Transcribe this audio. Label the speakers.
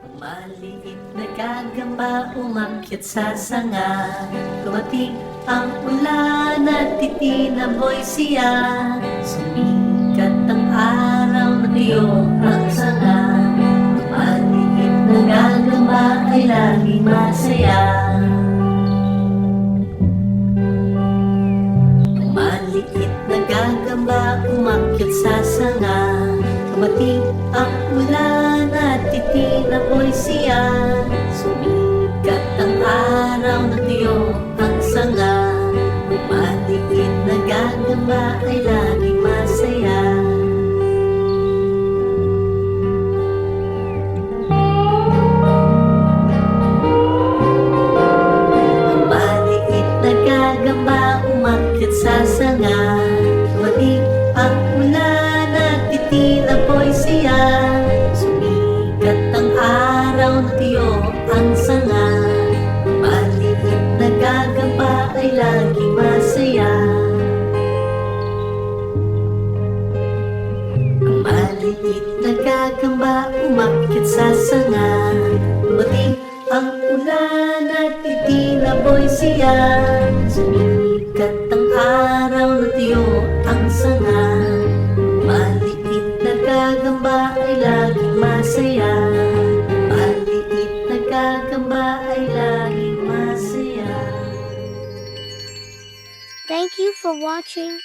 Speaker 1: Maliit na gagamba umakyat sa sanga. Dumating ang ulan at itinaboy siya. Sumikat ang araw na tiyo ang sanga. Maliit na gagamba ay laging masaya. Maliit na gagamba umakyat sa sanga. Dumating ang ulan at itinaboy siya. Sumikat ang araw na tiyo ang sanga. Maliit na gagamba ay laging masaya. Ang maliit na gagamba umakyat sa sanga. Dumating ang ulan at itinaboy siya. Sumikat ang araw na tiyo ang sanga. Maliit na gagamba ay laging masaya. Ang maliit na gagamba umakyat sa sanga. Dumating ang ulan at itinaboy siya. Sumikat ang araw na tiyo ang sanga. Maliit na gagamba ay laging masaya. Maliit na gagamba ay laging masaya.
Speaker 2: Thank you for watching.